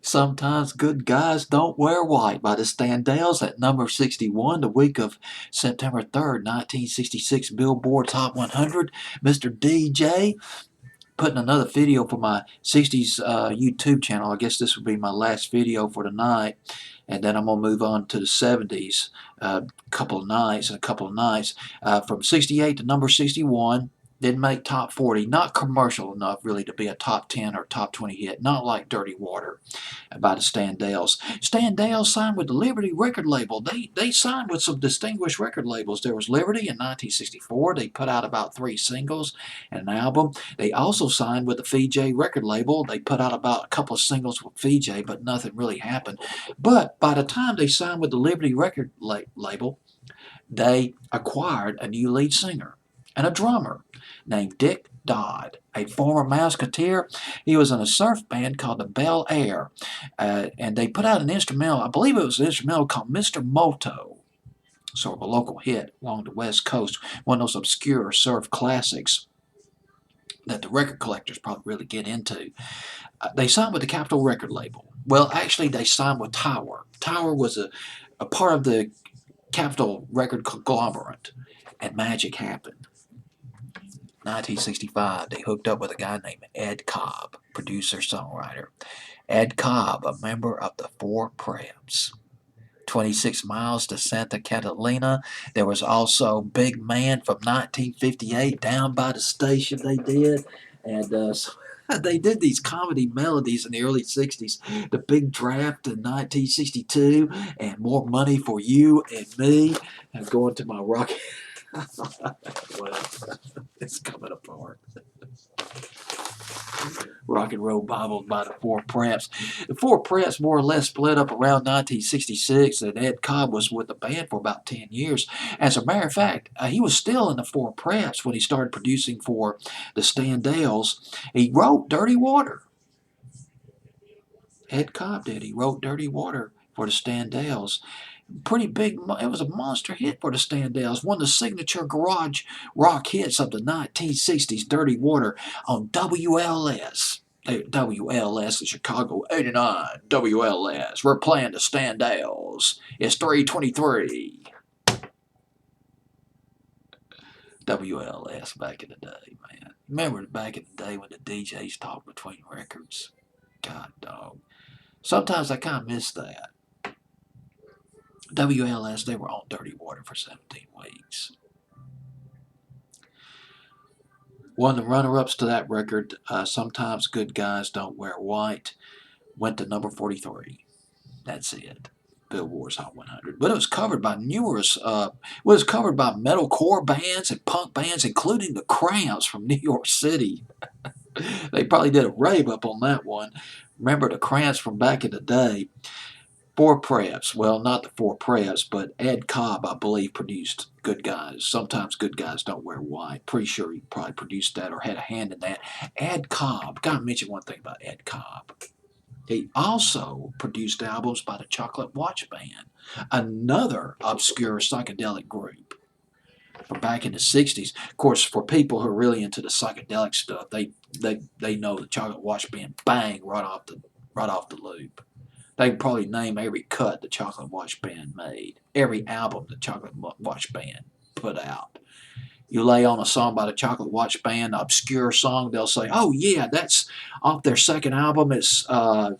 Sometimes Good Guys Don't Wear White by the Standells at number 61 the week of September 3rd, 1966 Billboard's Hot 100. Mr. DJ putting another video for my 60s YouTube channel. I guess this will be my last video for tonight. And then I'm going to move on to the 70s a couple of nights. From 68 to number 61. Didn't make top 40. Not commercial enough, really, to be a top 10 or top 20 hit. Not like Dirty Water by the Standells. Standells signed with the Liberty record label. They signed with some distinguished record labels. There was Liberty in 1964. They put out about 3 singles and an album. They also signed with the Fiji record label. They put out about a couple of singles with Fiji, but nothing really happened. But by the time they signed with the Liberty record label, they acquired a new lead singer and a drummer named Dick Dodd, a former Musketeer. He was in a surf band called the Bel Air, and they put out an instrumental, I believe it was an instrumental called Mr. Moto, sort of a local hit along the West Coast, one of those obscure surf classics that the record collectors probably really get into. They signed with the Capitol record label. Well, actually, they signed with Tower. Tower was a part of the Capitol record conglomerate, and magic happened. 1965, they hooked up with a guy named Ed Cobb, producer-songwriter. Ed Cobb, a member of the Four Preps. 26 miles to Santa Catalina. There was also Big Man from 1958 down by the station they did. And so they did these comedy melodies in the early 60s. The Big Draft in 1962 and More Money for You and Me. And going to my rock. Well, it's coming apart. Rock and Roll Bible by the Four Preps. The Four Preps more or less split up around 1966, and Ed Cobb was with the band for about 10 years. As a matter of fact, he was still in the Four Preps when he started producing for the Standells. He wrote Dirty Water. Ed Cobb did. He wrote Dirty Water for the Standells. Pretty big, it was a monster hit for the Standells. One of the signature garage rock hits of the 1960s, Dirty Water, on WLS. WLS in Chicago, 89, WLS. We're playing the Standells. It's 3:23. WLS back in the day, man. Remember back in the day when the DJs talked between records? God, dog. Sometimes I kind of miss that. WLS, they were on Dirty Water for 17 weeks. One of the runner-ups to that record, Sometimes Good Guys Don't Wear White, went to number 43. That's it. Billboard's Hot 100. But it was covered by numerous, covered by metalcore bands and punk bands, including the Cramps from New York City. They probably did a rave up on that one. Remember the Cramps from back in the day. Four Preps. Well, not the Four Preps, but Ed Cobb, I believe, produced Good Guys. Sometimes Good Guys Don't Wear White. Pretty sure he probably produced that or had a hand in that. Ed Cobb. Gotta mention one thing about Ed Cobb. He also produced albums by the Chocolate Watch Band, another obscure psychedelic group from back in the 60s. Of course, for people who are really into the psychedelic stuff, they know the Chocolate Watch Band bang right off the loop. They can probably name every cut the Chocolate Watch Band made, every album the Chocolate Watch Band put out. You lay on a song by the Chocolate Watch Band, an obscure song, they'll say, oh yeah, that's off their second album. It's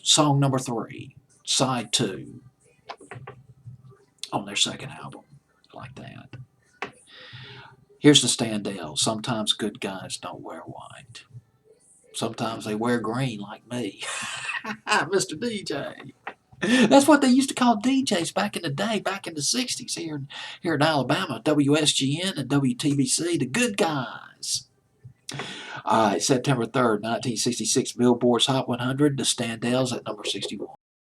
song number 3, side 2 on their second album, like that. Here's the Standells. Sometimes Good Guys Don't Wear White. Sometimes they wear green like me. Mr. DJ. That's what they used to call DJs back in the day, back in the 60s here in Alabama. WSGN and WTBC, the good guys. All right, September 3rd, 1966, Billboard's Hot 100, the Standells at number 61.